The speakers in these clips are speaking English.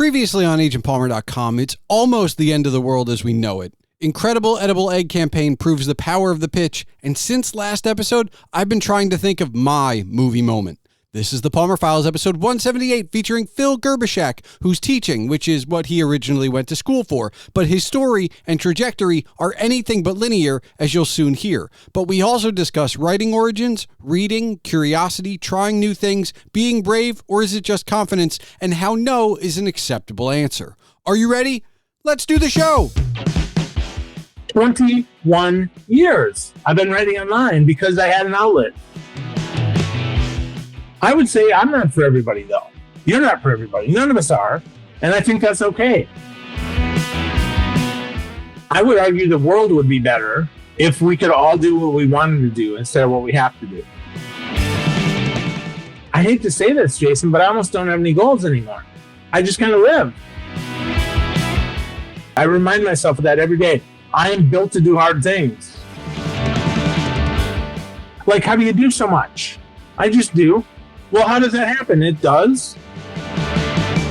Previously on agentpalmer.com, it's almost the end of the world as we know it. Incredible edible egg campaign proves the power of the pitch, and since last episode, I've been trying to think of my movie moment. This is the Palmer Files, episode 178, featuring Phil Gerbyshak, who's teaching, which is what he originally went to school for, but his story and trajectory are anything but linear, as you'll soon hear. But we also discuss writing origins, reading, curiosity, trying new things, being brave, or is it just confidence, and how no is an acceptable answer. Are you ready? Let's do the show! 21 years I've been writing online because I had an outlet. I would say I'm not for everybody, though. You're not for everybody. None of us are. And I think that's okay. I would argue the world would be better if we could all do what we wanted to do instead of what we have to do. I hate to say this, Jason, but I almost don't have any goals anymore. I just kind of live. I remind myself of that every day. I am built to do hard things. Like, how do you do so much? I just do. Well, how does that happen? It does.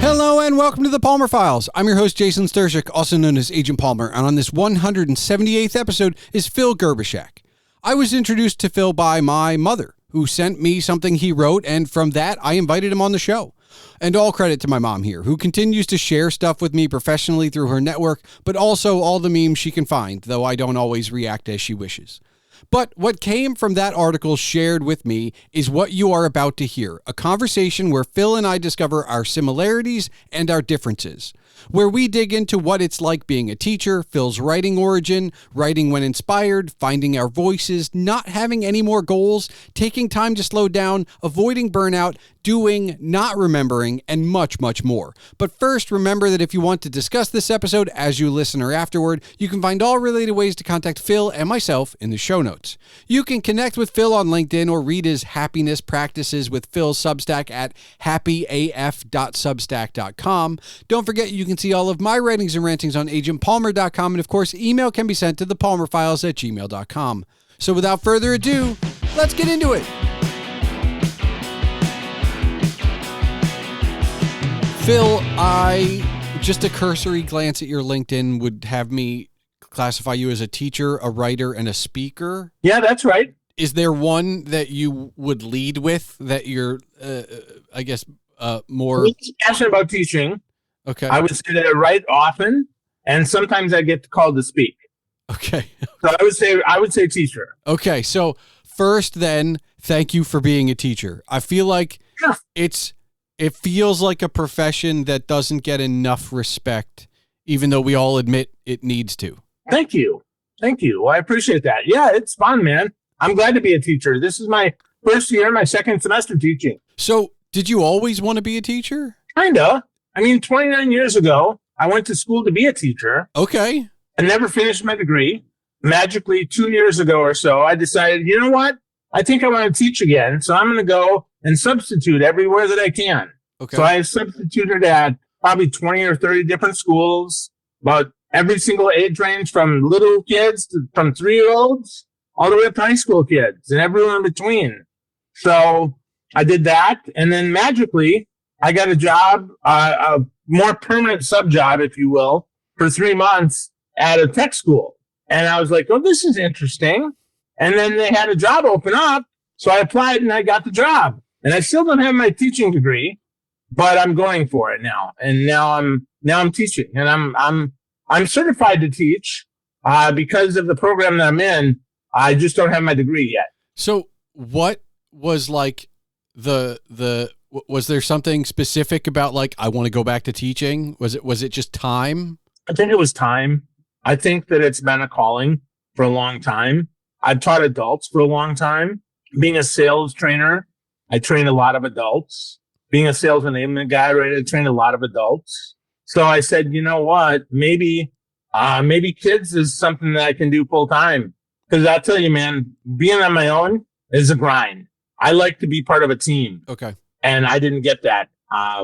Hello and welcome to the Palmer Files. I'm your host, Jason Stershik, also known as Agent Palmer, and on this 178th episode is Phil Gerbyshak. I was introduced to Phil by my mother, who sent me something he wrote, and from that, I invited him on the show. And all credit to my mom here, who continues to share stuff with me professionally through her network, but also all the memes she can find, though I don't always react as she wishes. But what came from that article shared with me is what you are about to hear, a conversation where Phil and I discover our similarities and our differences, where we dig into what it's like being a teacher, Phil's writing origin, writing when inspired, finding our voices, not having any more goals, taking time to slow down, avoiding burnout, doing, not remembering, and much, much more. But first, remember that if you want to discuss this episode as you listen or afterward, you can find all related ways to contact Phil and myself in the show notes. You can connect with Phil on LinkedIn or read his happiness practices with Phil's Substack at happyaf.substack.com. Don't forget you can see all of my writings and rantings on agentpalmer.com, and of course, email can be sent to thepalmerfiles@gmail.com. So without further ado, let's get into it. Phil, just a cursory glance at your LinkedIn would have me classify you as a teacher, a writer, and a speaker. Yeah, that's right. Is there one that you would lead with that you're, more... I'm passionate about teaching. Okay. I would say that I write often, and sometimes I get called to speak. Okay. So I would say teacher. Okay, so first then, thank you for being a teacher. I feel like it feels like a profession that doesn't get enough respect, even though we all admit it needs to. Thank you. Well, I appreciate that. Yeah, it's fun, man. I'm glad to be a teacher. This is my first year, my second semester teaching. So did you always want to be a teacher? Kinda. 29 years ago, I went to school to be a teacher. Okay. I never finished my degree. Magically, 2 years ago or so, I decided, you know what? I think I want to teach again. So I'm going to go and substitute everywhere that I can. Okay. So I substituted at probably 20 or 30 different schools, about every single age range from little kids from 3-year-olds all the way up to high school kids and everyone in between. So I did that. And then magically, I got a job, a more permanent sub job, if you will, for 3 months at a tech school. And I was like, oh, this is interesting. And then they had a job open up. So I applied and I got the job. And I still don't have my teaching degree, but I'm going for it now. And now I'm teaching, and I'm certified to teach because of the program that I'm in. I just don't have my degree yet. So what was like was there something specific about like, I want to go back to teaching? Was it just time? I think it was time. I think that it's been a calling for a long time. I've taught adults for a long time. Being a sales trainer, I train a lot of adults. Being a sales enablement guy, right, I train a lot of adults. So I said, you know what, maybe kids is something that I can do full time. Because I'll tell you, man, being on my own is a grind. I like to be part of a team. Okay. And I didn't get that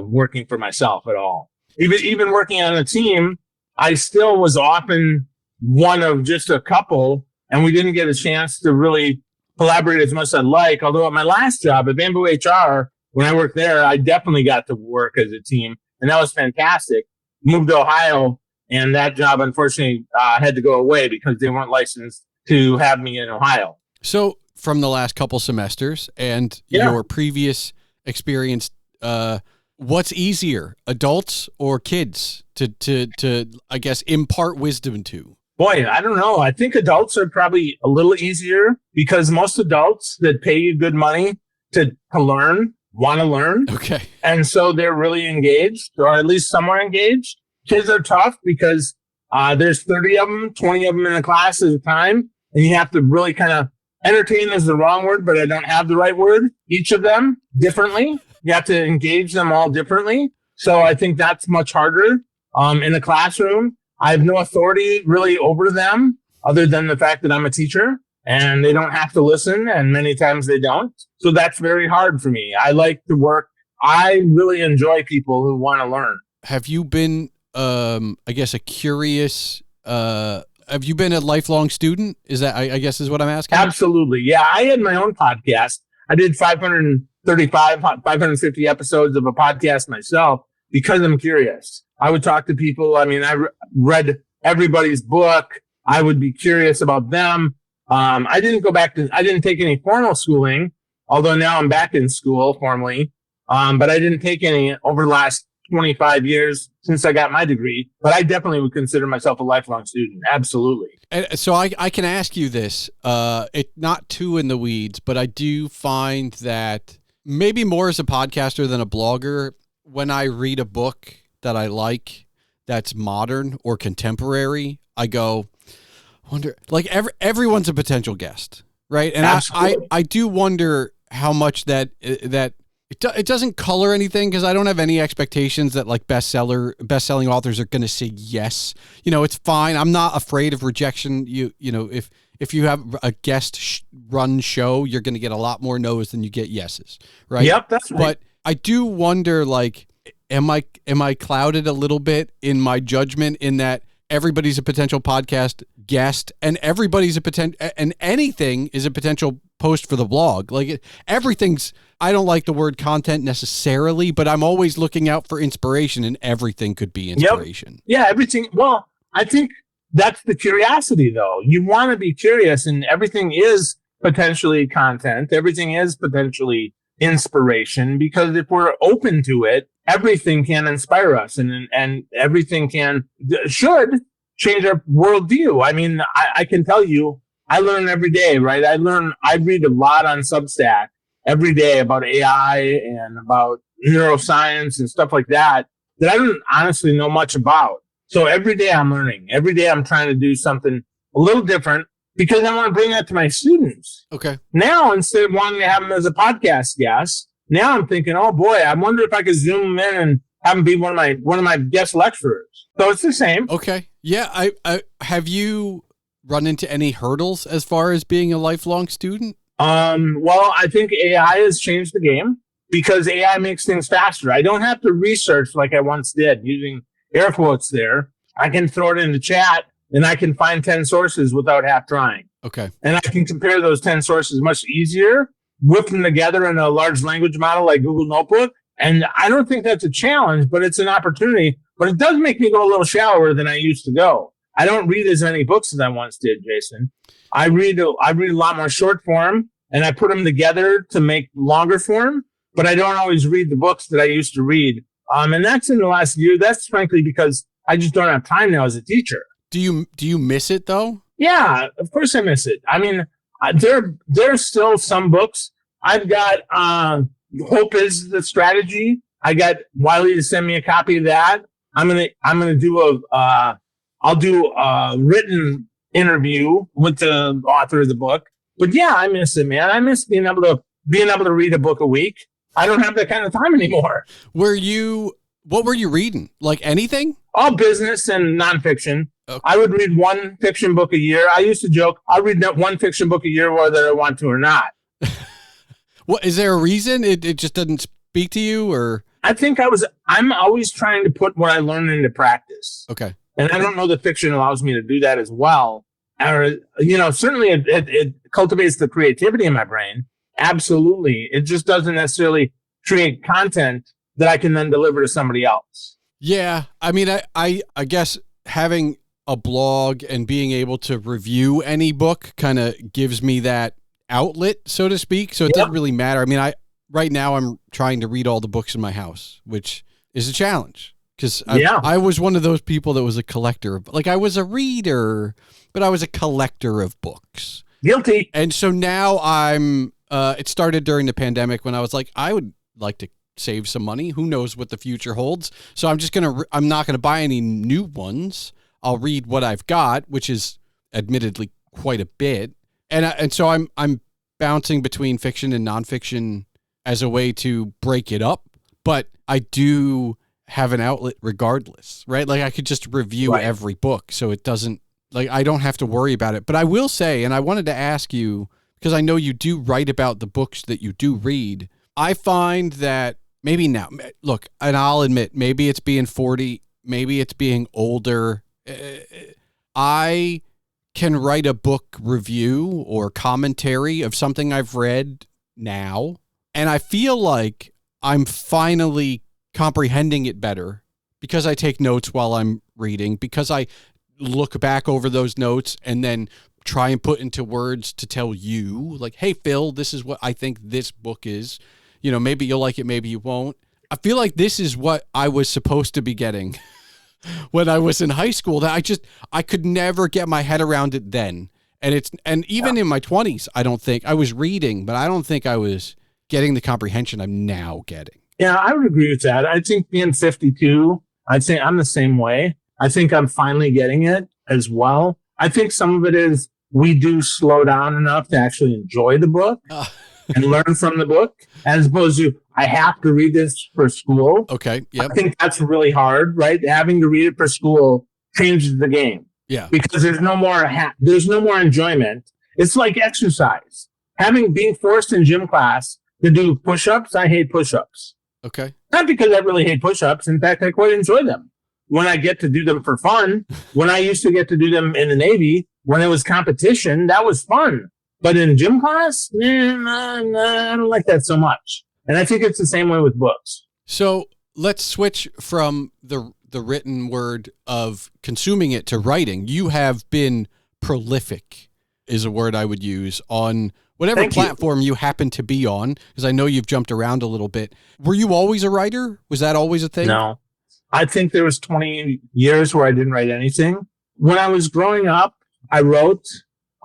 working for myself at all. Even working on a team, I still was often one of just a couple, and we didn't get a chance to really collaborate as much as I'd like. Although at my last job at Bamboo HR, when I worked there, I definitely got to work as a team. and that was fantastic. Moved to Ohio, and that job, unfortunately, had to go away because they weren't licensed to have me in Ohio. So from the last couple semesters and your previous experience, what's easier, adults or kids to I guess impart wisdom to? Boy, I don't know. I think adults are probably a little easier because most adults that pay you good money to learn want to learn. Okay. And so they're really engaged, or at least somewhat engaged. Kids are tough because there's 30 of them, 20 of them in a class at a time. And you have to really kind of entertain is the wrong word, but I don't have the right word. Each of them differently. You have to engage them all differently. So I think that's much harder in a classroom. I have no authority really over them other than the fact that I'm a teacher and they don't have to listen. And many times they don't. So that's very hard for me. I like to work. I really enjoy people who want to learn. Have you been, I guess, a curious, have you been a lifelong student? Is that, I guess is what I'm asking? Absolutely. Yeah. I had my own podcast. I did 550 episodes of a podcast myself because I'm curious. I would talk to people. I mean, I read everybody's book. I would be curious about them. I didn't take any formal schooling, although now I'm back in school formally. But I didn't take any over the last 25 years since I got my degree, but I definitely would consider myself a lifelong student. Absolutely. And so I can ask you this, not too in the weeds, but I do find that maybe more as a podcaster than a blogger, when I read a book that I like, that's modern or contemporary, I go, wonder, like everyone's a potential guest, right? And I do wonder how much that it doesn't color anything, because I don't have any expectations that like best-selling authors are going to say yes. You know, it's fine. I'm not afraid of rejection. You know, if you have a guest run show, you're going to get a lot more no's than you get yeses, right? Yep, that's right. But I do wonder, like, am I clouded a little bit in my judgment in that everybody's a potential podcast guest and everybody's a potential, and anything is a potential post for the blog. Like everything's, I don't like the word content necessarily, but I'm always looking out for inspiration, and everything could be inspiration. Yep. Yeah, everything. Well, I think that's the curiosity though. You want to be curious, and everything is potentially content. Everything is potentially inspiration, because if we're open to it, everything can inspire us, and everything should change our worldview. I mean, I can tell you, I learn every day, right? I read a lot on Substack every day about AI and about neuroscience and stuff like that I don't honestly know much about. So every day I'm learning. Every day I'm trying to do something a little different, because I want to bring that to my students. Okay. Now, instead of wanting to have them as a podcast guest, now I'm thinking, oh boy, I wonder if I could zoom in and have them be one of my guest lecturers. So it's the same. Okay. Yeah. I have you run into any hurdles as far as being a lifelong student? Well, I think AI has changed the game, because AI makes things faster. I don't have to research like I once did, using air quotes there. I can throw it in the chat and I can find 10 sources without half trying. Okay. And I can compare those 10 sources much easier, whip them together in a large language model like Google Notebook. And I don't think that's a challenge, but it's an opportunity. But it does make me go a little shallower than I used to go. I don't read as many books as I once did, Jason. I read a lot more short form, and I put them together to make longer form, but I don't always read the books that I used to read. And that's in the last year. That's frankly because I just don't have time now as a teacher. Do you miss it though? Yeah, of course I miss it. I mean, there's still some books. I've got Hope is the Strategy. I got Wiley to send me a copy of that. I'm gonna do I'll do a written interview with the author of the book. But yeah, I miss it, man. I miss being able to read a book a week. I don't have that kind of time anymore. What were you reading? Like anything? All business and nonfiction. Okay. I would read one fiction book a year. I used to joke, I'll read that one fiction book a year whether I want to or not. What, is there a reason it just doesn't speak to you, or? I think I'm always trying to put what I learn into practice. Okay. And I don't know that fiction allows me to do that as well. Or, certainly it cultivates the creativity in my brain. Absolutely. It just doesn't necessarily create content that I can then deliver to somebody else. Yeah. I mean, I guess having a blog and being able to review any book kind of gives me that outlet, so to speak. So it doesn't really matter. I mean, right now I'm trying to read all the books in my house, which is a challenge because I was one of those people that was a collector of, like, I was a reader, but I was a collector of books. Guilty. And so now it started during the pandemic when I was like, I would like to save some money. Who knows what the future holds? So I'm not going to buy any new ones. I'll read what I've got, which is admittedly quite a bit. And so I'm bouncing between fiction and nonfiction as a way to break it up, but I do have an outlet regardless, right? Like I could just review every book, so it doesn't, like, I don't have to worry about it. But I will say, and I wanted to ask you, because I know you do write about the books that you do read, I find that maybe now, look, and I'll admit, maybe it's being 40, maybe it's being older. I can write a book review or commentary of something I've read now, and I feel like I'm finally comprehending it better because I take notes while I'm reading, because I look back over those notes and then try and put into words to tell you, like, hey, Phil, this is what I think this book is. You know, maybe you'll like it, maybe you won't. I feel like this is what I was supposed to be getting when I was in high school, that I could never get my head around it then. And even in my 20s, I don't think I was reading, but I don't think I was getting the comprehension I'm now getting. Yeah, I would agree with that. I think being 52, I'd say I'm the same way. I think I'm finally getting it as well. I think some of it is we do slow down enough to actually enjoy the book and learn from the book, as opposed to, I have to read this for school. Okay. Yep. I think that's really hard, right? Having to read it for school changes the game. Yeah. Because there's no more enjoyment. It's like exercise. Being forced in gym class to do push-ups, I hate push-ups. Okay. Not because I really hate push-ups. In fact, I quite enjoy them. When I get to do them for fun, when I used to get to do them in the Navy, when it was competition, that was fun. But in gym class, I don't like that so much. And I think it's the same way with books. So let's switch from the written word of consuming it to writing. You have been prolific, is a word I would use, on whatever platform you happen to be on, because I know you've jumped around a little bit. Were you always a writer? Was that always a thing? No. I think there was 20 years where I didn't write anything. When I was growing up, I wrote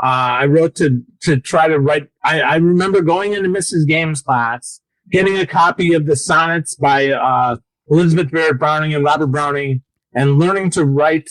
to try to write. I remember going into Mrs. Games' class, getting a copy of the sonnets by Elizabeth Barrett Browning and Robert Browning, and learning to write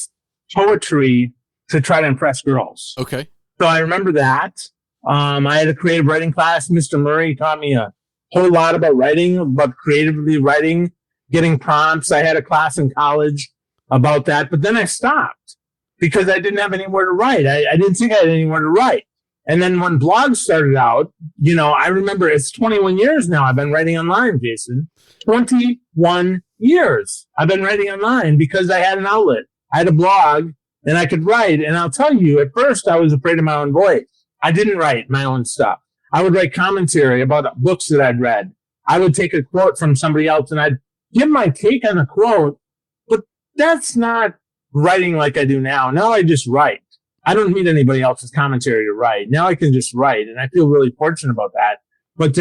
poetry to try to impress girls. Okay. So I remember that. I had a creative writing class. Mr. Murray taught me a whole lot about writing, about creatively writing, getting prompts. I had a class in college about that, but then I stopped because I didn't have anywhere to write. I didn't think I had anywhere to write. And then when blogs started out, I remember it's 21 years now I've been writing online, Jason. 21 years I've been writing online because I had an outlet. I had a blog and I could write. And I'll tell you, at first I was afraid of my own voice. I didn't write my own stuff. I would write commentary about books that I'd read. I would take a quote from somebody else and I'd give my take on a quote, but that's not writing like I do now. Now I just write. I don't need anybody else's commentary to write. Now I can just write, and I feel really fortunate about that. But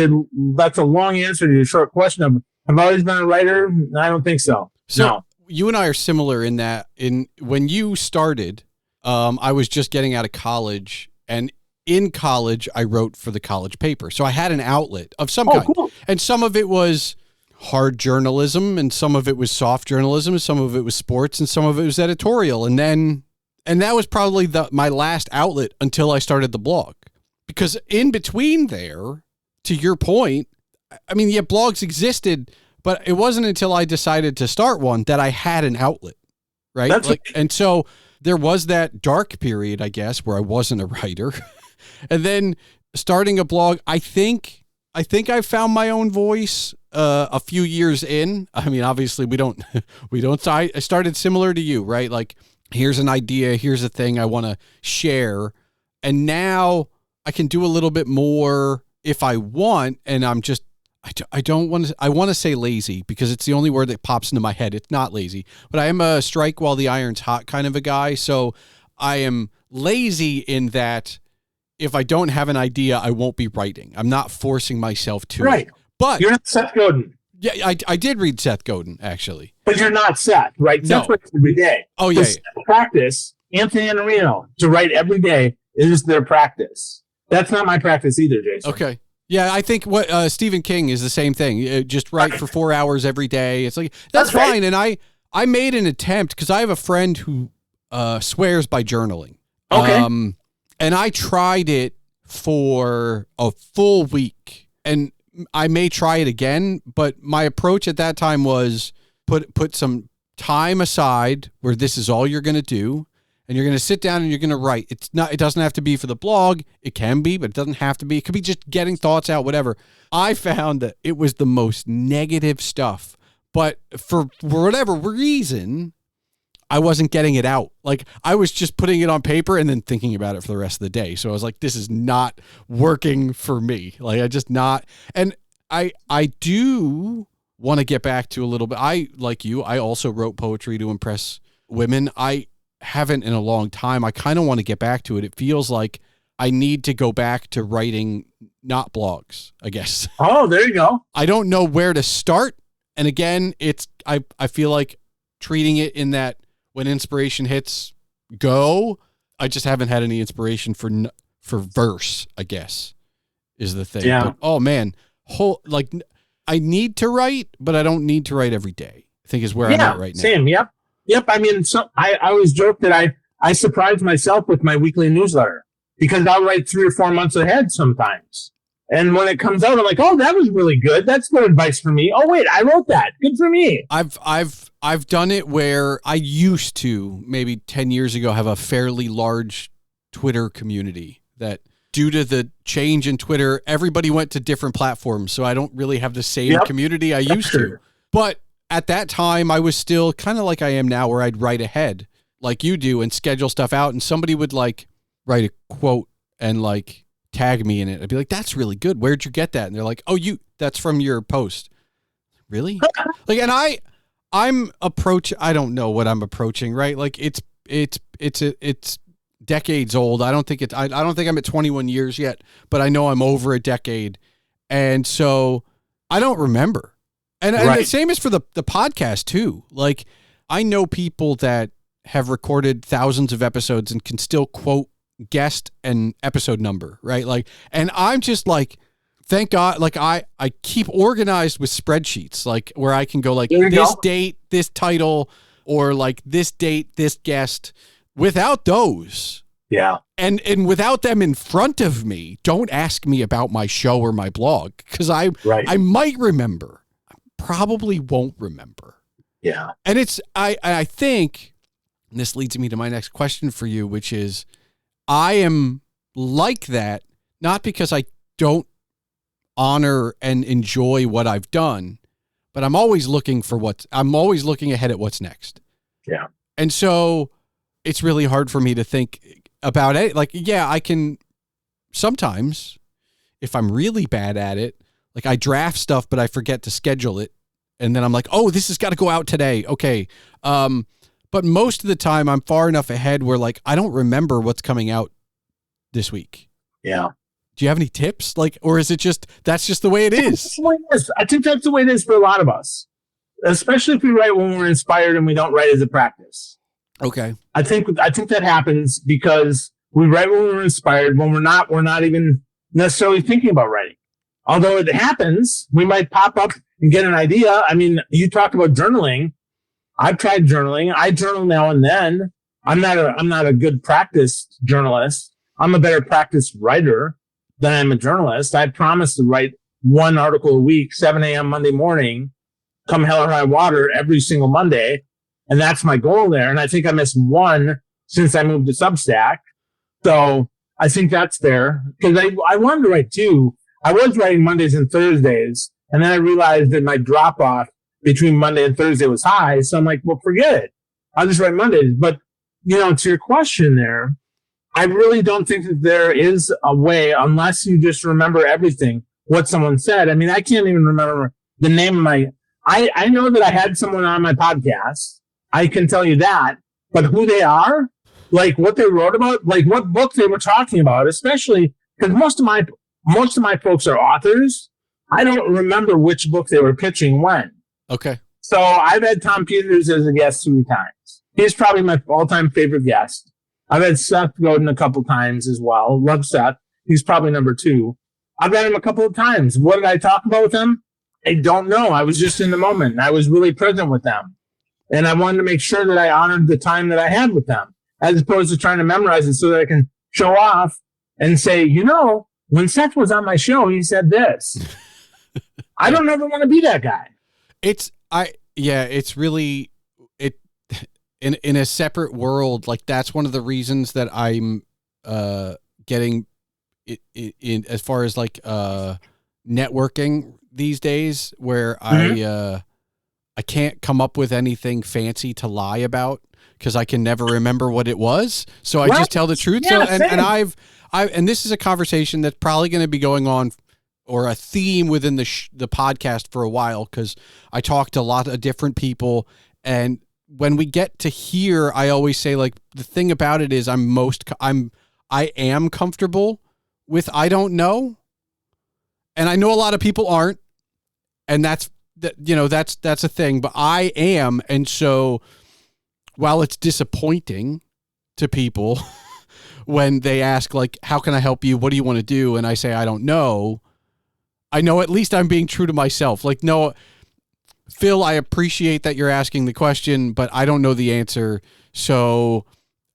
that's a long answer to your short question of, have I always been a writer? I don't think so. No. You and I are similar in that when you started, I was just getting out of college, and in college, I wrote for the college paper. So I had an outlet of some kind. Cool. And some of it was hard journalism, and some of it was soft journalism, and some of it was sports, and some of it was editorial. And that was probably my last outlet until I started the blog. Because in between there, to your point, I mean, yeah, blogs existed, but it wasn't until I decided to start one that I had an outlet, right? And so there was that dark period, I guess, where I wasn't a writer. And then starting a blog, I think I found my own voice a few years in. I mean, obviously we don't. I started similar to you, right? Like, here's an idea, here's a thing I want to share. And now I can do a little bit more if I want. And I don't want to, I want to say lazy because it's the only word that pops into my head. It's not lazy, but I am a strike while the iron's hot kind of a guy. So I am lazy in that if I don't have an idea, I won't be writing. I'm not forcing myself to. Right. But you're not Seth Godin. Yeah, I did read Seth Godin, actually. But you're not Seth, right? No. Seth writes every day. Oh, yeah. Practice, Anthony and Reno, to write every day is their practice. That's not my practice either, Jason. Okay. Yeah, I think what Stephen King is the same thing. Just write for 4 hours every day. It's like, that's fine. Right. And I made an attempt because I have a friend who swears by journaling. Okay. And I tried it for a full week. And I may try it again, but my approach at that time was put some time aside where this is all you're going to do. And you're going to sit down and you're going to write. It doesn't have to be for the blog. It can be, but it doesn't have to be. It could be just getting thoughts out, whatever. I found that it was the most negative stuff, but for whatever reason, I wasn't getting it out. Like I was just putting it on paper and then thinking about it for the rest of the day. So I was like, this is not working for me. Like I just not, and I do want to get back to a little bit. Like you, I also wrote poetry to impress women. I haven't in a long time. I kind of want to get back to it. It feels like I need to go back to writing not blogs, I guess. Oh, there you go. I don't know where to start. And again, I feel like treating it in that when inspiration hits, go. I just haven't had any inspiration for verse, I guess, is the thing. Yeah. But, oh man, I need to write, but I don't need to write every day, I think is where I'm at right now. Same. Yep. I mean, I always joke that I surprise myself with my weekly newsletter because I'll write 3 or 4 months ahead sometimes. And when it comes out, I'm like, oh, that was really good. That's good advice for me. Oh, wait, I wrote that. Good for me. I've done it where I used to maybe 10 years ago have a fairly large Twitter community that due to the change in Twitter, everybody went to different platforms. So I don't really have the same community I used to. But at that time, I was still kind of like I am now where I'd write ahead like you do and schedule stuff out. And somebody would like write a quote and like tag me in it. I'd be like, that's really good. Where'd you get that? And they're like, oh, that's from your post. Really? Like, and I don't know what I'm approaching, right? Like it's decades old. I don't think I'm at 21 years yet, but I know I'm over a decade. And so I don't remember. And the same is for the podcast too. Like I know people that have recorded thousands of episodes and can still quote guest and episode number, right? Like, and I'm just like, thank God, like I keep organized with spreadsheets, like where I can go like this date, this title, or like this date, this guest. Without those. Yeah. And without them in front of me, don't ask me about my show or my blog because I might remember. Probably won't remember. Yeah. And I think, and this leads me to my next question for you, which is I am like that, not because I don't honor and enjoy what I've done, but I'm always looking ahead at what's next. Yeah. And so it's really hard for me to think about it. Like, yeah, I can sometimes, if I'm really bad at it, like I draft stuff, but I forget to schedule it. And then I'm like, oh, this has got to go out today. Okay. But most of the time I'm far enough ahead where like, I don't remember what's coming out this week. Yeah. Do you have any tips? Like, or is it that's just the way it is? I think that's the way it is for a lot of us, especially if we write when we're inspired and we don't write as a practice. Okay. I think that happens because we write when we're inspired. When we're not even necessarily thinking about writing. Although it happens, we might pop up and get an idea. I mean, you talked about journaling. I've tried journaling. I journal now and then. I'm not a good practice journalist. I'm a better practice writer than I'm a journalist. I promise to write 1 article a week, 7 a.m. Monday morning, come hell or high water every single Monday. And that's my goal there. And I think I missed 1 since I moved to Substack. So I think that's there because I wanted to write 2. I was writing Mondays and Thursdays. And then I realized that my drop off between Monday and Thursday was high. So I'm like, well, forget it. I'll just write Mondays. But, to your question there, I really don't think that there is a way, unless you just remember everything, what someone said. I mean, I can't even remember the name of I know that I had someone on my podcast. I can tell you that, but who they are, like what they wrote about, like what book they were talking about, especially because most of my folks are authors. I don't remember which book they were pitching when. Okay. So I've had Tom Peters as a guest 3 times. He's probably my all-time favorite guest. I've had Seth Godin a couple times as well. Love Seth. He's probably number 2. I've had him a couple of times. What did I talk about with him? I don't know. I was just in the moment. I was really present with them. And I wanted to make sure that I honored the time that I had with them, as opposed to trying to memorize it so that I can show off and say, when Seth was on my show, he said this. I don't ever want to be that guy. It's really in a separate world. Like that's one of the reasons that I'm getting in as far as like networking these days, where I can't come up with anything fancy to lie about because I can never remember what it was. So I just tell the truth. Yeah, and this is a conversation that's probably going to be going on, or a theme within the podcast for a while, because I talk to a lot of different people. And when we get to here, I always say, like, the thing about it is I am comfortable with, I don't know. And I know a lot of people aren't. And that's a thing, but I am. And so while it's disappointing to people when they ask, like, how can I help you? What do you want to do? And I say, I don't know. I know at least I'm being true to myself. Like, no, Phil, I appreciate that you're asking the question, but I don't know the answer. So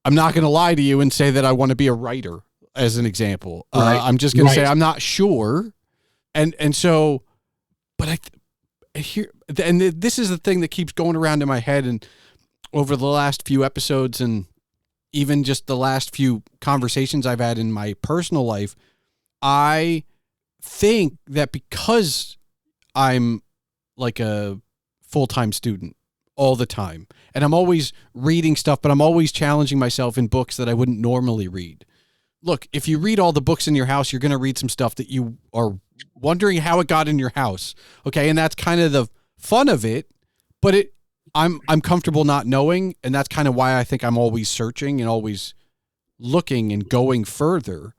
I'm not going to lie to you and say that I want to be a writer, as an example. Right. I'm just going to say I'm not sure. And so, but this is the thing that keeps going around in my head, and over the last few episodes and even just the last few conversations I've had in my personal life, I think that because I'm like a full-time student all the time, and I'm always reading stuff, but I'm always challenging myself in books that I wouldn't normally read. Look, if you read all the books in your house, you're going to read some stuff that you are wondering how it got in your house. Okay. And that's kind of the fun of it, but I'm comfortable not knowing. And that's kind of why I think I'm always searching and always looking and going further.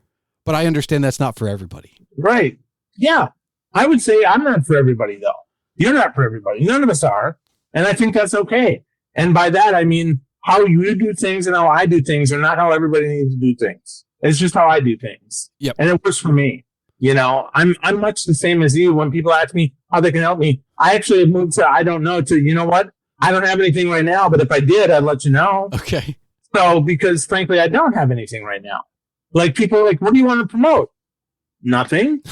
But I understand that's not for everybody. Right. Yeah. I would say I'm not for everybody, though. You're not for everybody. None of us are. And I think that's okay. And by that, I mean, how you do things and how I do things are not how everybody needs to do things. It's just how I do things. Yep. And it works for me. I'm much the same as you. When people ask me how they can help me, I actually have moved to, I don't know, to, you know what? I don't have anything right now, but if I did, I'd let you know. Okay. So, because frankly, I don't have anything right now. Like, people are like, what do you want to promote? Nothing.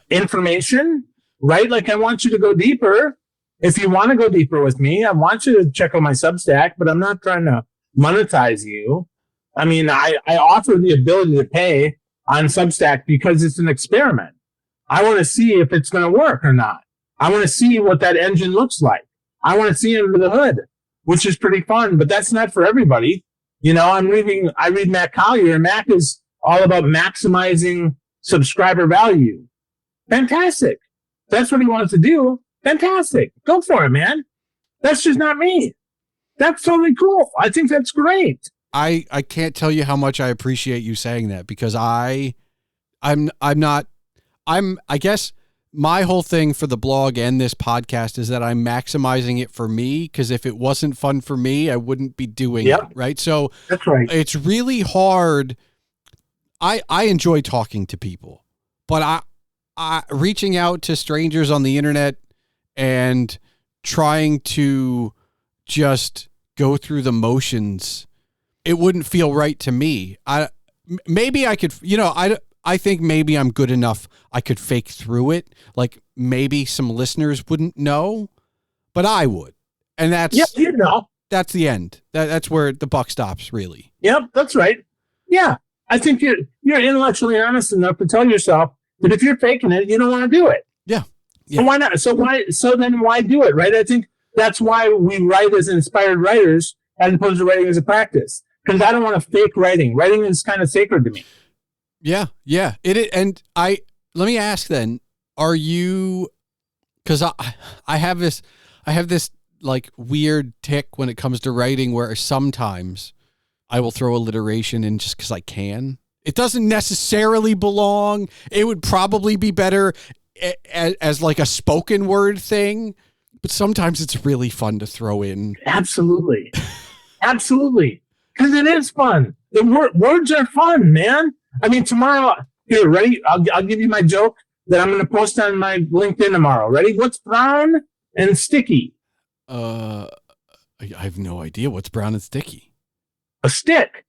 Information, right? Like, I want you to go deeper. If you want to go deeper with me, I want you to check out my Substack, but I'm not trying to monetize you. I mean, I offer the ability to pay on Substack because it's an experiment. I want to see if it's going to work or not. I want to see what that engine looks like. I want to see under the hood, which is pretty fun, but that's not for everybody. I read Matt Collier, and Mac is all about maximizing subscriber value. Fantastic. That's what he wants to do. Fantastic. Go for it, man. That's just not me. That's totally cool. I think that's great. I can't tell you how much I appreciate you saying that, because I guess my whole thing for the blog and this podcast is that I'm maximizing it for me, because if it wasn't fun for me, I wouldn't be doing it. Right. So that's right. It's really hard. I enjoy talking to people, but I reaching out to strangers on the internet and trying to just go through the motions, it wouldn't feel right to me. Maybe I could, I think maybe I'm good enough I could fake through it. Like, maybe some listeners wouldn't know, but I would. And that's, that's the end. That's where the buck stops, really. Yep, that's right. Yeah. I think you're intellectually honest enough to tell yourself that if you're faking it, you don't want to do it. Yeah. So why not? So then why do it? Right. I think that's why we write as inspired writers as opposed to writing as a practice. Because I don't want to fake writing. Writing is kind of sacred to me. Yeah. Yeah. And let me ask then, are you, because I have this like weird tick when it comes to writing where sometimes I will throw alliteration in just because I can. It doesn't necessarily belong. It would probably be better as like a spoken word thing, but sometimes it's really fun to throw in. Absolutely. Absolutely. Because it is fun. The words are fun, man. I mean, tomorrow, here, ready? I'll give you my joke that I'm going to post on my LinkedIn tomorrow. Ready? What's brown and sticky? I have no idea what's brown and sticky. A stick.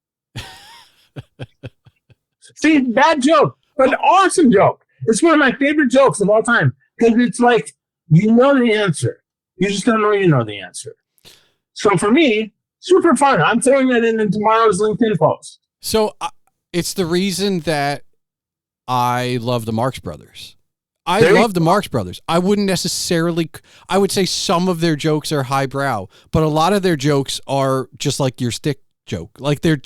See, bad joke, but awesome joke. It's one of my favorite jokes of all time because it's like, you know the answer. You just don't know you know the answer. So for me, super fun. I'm throwing that in tomorrow's LinkedIn post. So it's the reason that I love the Marx Brothers. I love the Marx Brothers. I wouldn't necessarily, I would say some of their jokes are highbrow, but a lot of their jokes are just like your stick joke. Like they're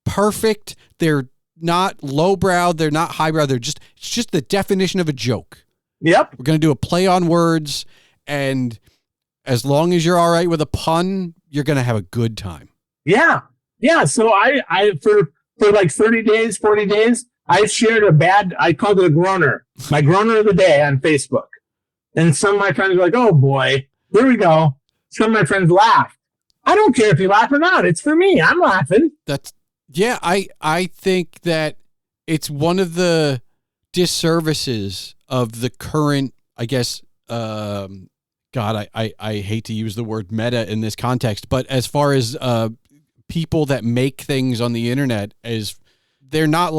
perfect. They're not lowbrow. They're not highbrow. It's just the definition of a joke. Yep. We're going to do a play on words, and as long as you're all right with a pun, you're going to have a good time. Yeah. Yeah. So I for like 30 days, 40 days, I shared I called it a groaner, my groaner of the day on Facebook. And some of my friends were like, oh boy, here we go. Some of my friends laughed. I don't care if you laugh or not. It's for me. I'm laughing. I think that it's one of the disservices of the current, I guess, God, I hate to use the word meta in this context, but as far as people that make things on the internet, as they're not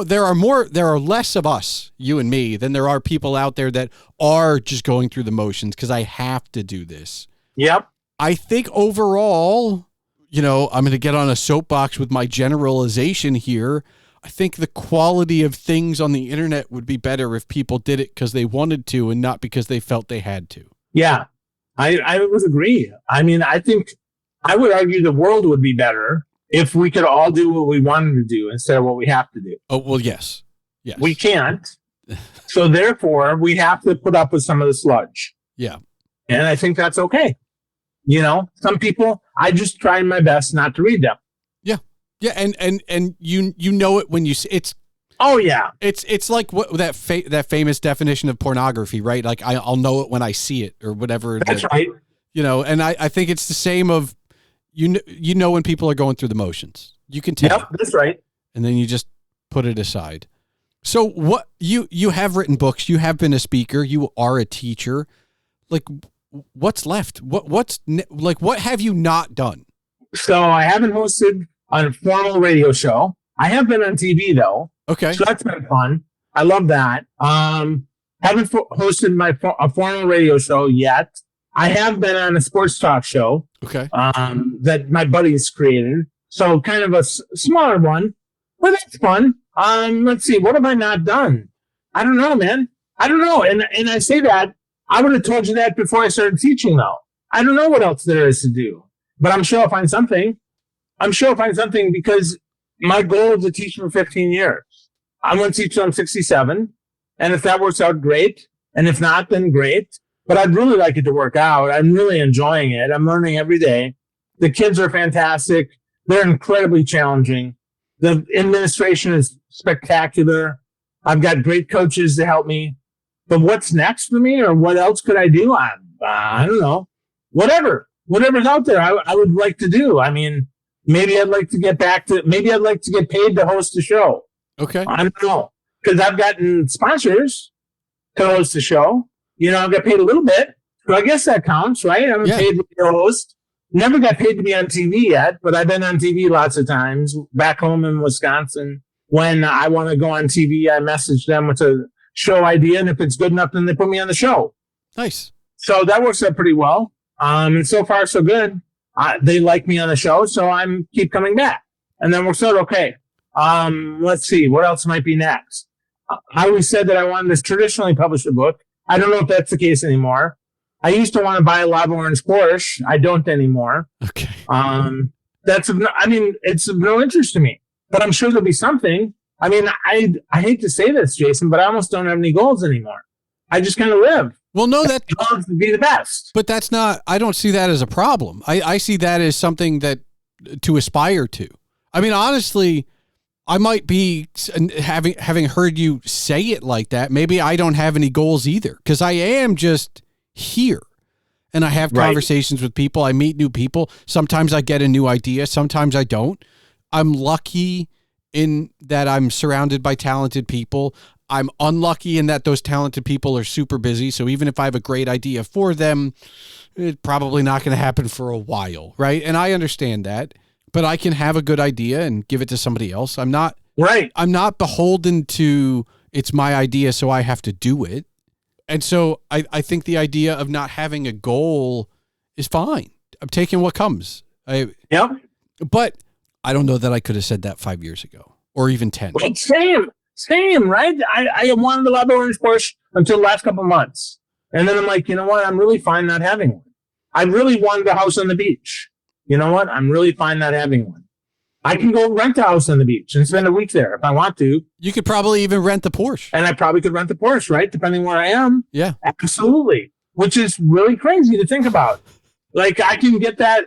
there are less of us, you and me, than there are people out there that are just going through the motions because I have to do this. Yep. I think overall, I'm going to get on a soapbox with my generalization here. I think the quality of things on the internet would be better if people did it because they wanted to and not because they felt they had to. Yeah, I would agree. I mean, I think I would argue the world would be better if we could all do what we wanted to do instead of what we have to do. Oh, well, yes. Yes. We can't. So therefore, we have to put up with some of the sludge. Yeah. And I think that's okay. Some people, I just try my best not to read them. Yeah. Yeah. And you know it when you see it's. Oh yeah. It's like what that famous definition of pornography, right? Like I'll know it when I see it or whatever. That's right. And I think it's the same of, when people are going through the motions, you can tell. Yep, that's right. And then you just put it aside. So what you have written books, you have been a speaker, you are a teacher. Like what's left? What have you not done? So I haven't hosted a formal radio show. I have been on TV though. Okay. So that's been fun. I love that. Haven't hosted a formal radio show yet. I have been on a sports talk show. Okay. That my buddies created. So kind of a smaller one, but that's fun. Let's see. What have I not done? I don't know, man. I don't know. And I say that I would have told you that before I started teaching though. I don't know what else there is to do, but I'm sure I'll find something. Because my goal is to teach for 15 years. I'm going to teach till I'm 67. And if that works out, great. And if not, then great. But I'd really like it to work out. I'm really enjoying it. I'm learning every day. The kids are fantastic. They're incredibly challenging. The administration is spectacular. I've got great coaches to help me. But what's next for me, or what else could I do? I don't know. Whatever's out there, I would like to do. I mean, maybe I'd like to get paid to host a show. Okay. I don't know. Because I've gotten sponsors to host the show. I've got paid a little bit. So I guess that counts, right? I'm paid to be a host. Never got paid to be on TV yet, but I've been on TV lots of times. Back home in Wisconsin, when I want to go on TV, I message them with a show idea, and if it's good enough, then they put me on the show. Nice. So that works out pretty well. And so far, so good. They like me on the show, so I'm keep coming back. And then works out okay. Let's see. What else might be next? I always said that I wanted to traditionally publish a book. I don't know if that's the case anymore. I used to want to buy a lava orange Porsche. I don't anymore. Okay. It's of no interest to me, but I'm sure there'll be something. I mean, I hate to say this, Jason, but I almost don't have any goals anymore. I just kind of live. Well, no, that goals to be the best. But that's not. I don't see that as a problem. I see that as something that to aspire to. I mean, honestly, I might be having heard you say it like that. Maybe I don't have any goals either, because I am just here. And I have conversations with people. I meet new people. Sometimes I get a new idea. Sometimes I don't. I'm lucky in that I'm surrounded by talented people. I'm unlucky in that those talented people are super busy. So even if I have a great idea for them, it's probably not going to happen for a while, right? And I understand that. But I can have a good idea and give it to somebody else. I'm not beholden to it's my idea, so I have to do it. And so I think the idea of not having a goal is fine. I'm taking what comes. But I don't know that I could have said that 5 years ago or even 10. Well, same, right? I wanted a Lab Orange Porsche until the last couple of months. And then I'm like, you know what? I'm really fine not having one. I really wanted a house on the beach. You know what? I'm really fine not having one. I can go rent a house on the beach and spend a week there if I want to. You could probably even rent the Porsche. And I probably could rent the Porsche, right? Depending where I am. Yeah. Absolutely. Which is really crazy to think about. Like I can get that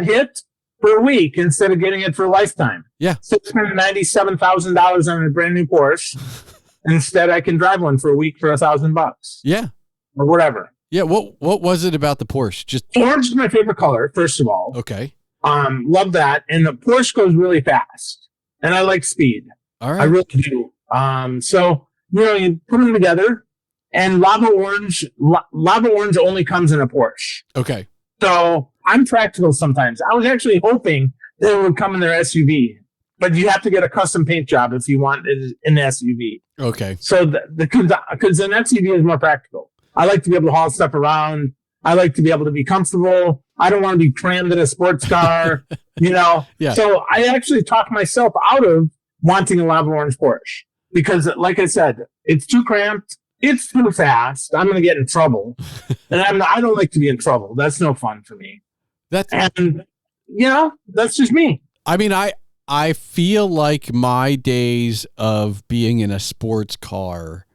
hit for a week instead of getting it for a lifetime. Yeah. So spend $97,000 on a brand new Porsche. Instead, I can drive one for a week for $1,000. Yeah. Or whatever. Yeah. What was it about the Porsche? Just orange is my favorite color, first of all. Okay. Love that. And the Porsche goes really fast. And I like speed. All right. I really do. So, you put them together and lava orange only comes in a Porsche. Okay. So I'm practical sometimes. I was actually hoping that it would come in their SUV, but you have to get a custom paint job if you want it in the SUV. Okay. So because an SUV is more practical. I like to be able to haul stuff around. I like to be able to be comfortable. I don't want to be crammed in a sports car, Yeah. So I actually talked myself out of wanting a lava orange Porsche because, like I said, it's too cramped. It's too fast. I'm going to get in trouble, and I don't like to be in trouble. That's no fun for me. That's just me. I mean, I feel like my days of being in a sports car,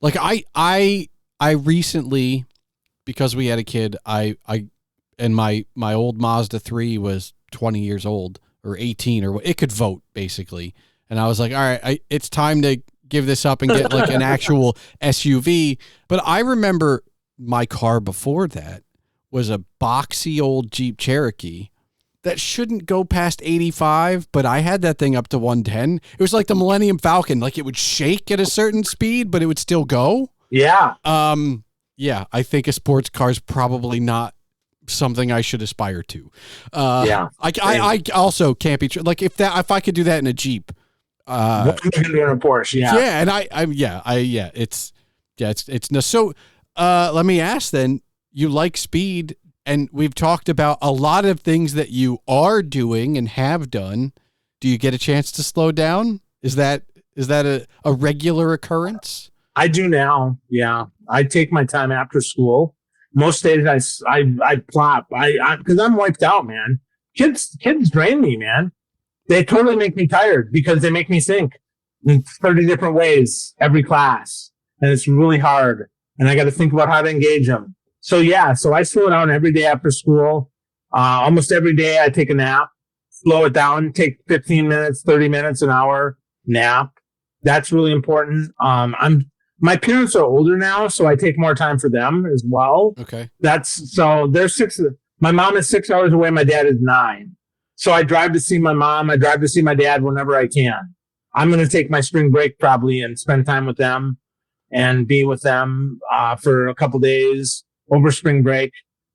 like I recently, because we had a kid, and my old Mazda 3 was 20 years old or 18 or it could vote basically. And I was like, all right, it's time to give this up and get like an actual SUV. But I remember my car before that was a boxy old Jeep Cherokee that shouldn't go past 85, but I had that thing up to 110. It was like the Millennium Falcon. Like it would shake at a certain speed, but it would still go. Yeah. Yeah, I think a sports car is probably not something I should aspire to. I also can't be like if I could do that in a Jeep. What can you do in a Porsche? Yeah. Yeah, and it's no. So let me ask then. You like speed, and we've talked about a lot of things that you are doing and have done. Do you get a chance to slow down? Is that a regular occurrence? I do now. Yeah. I take my time after school. Most days I plop. Because I'm wiped out, man. Kids drain me, man. They totally make me tired because they make me think in 30 different ways every class. And it's really hard. And I got to think about how to engage them. So I slow down every day after school. Almost every day I take a nap, slow it down, take 15 minutes, 30 minutes, an hour nap. That's really important. My parents are older now, so I take more time for them as well. Okay. They're 6. My mom is 6 hours away. My dad is 9. So I drive to see my mom. I drive to see my dad whenever I can. I'm going to take my spring break probably and spend time with them and be with them for a couple days over spring break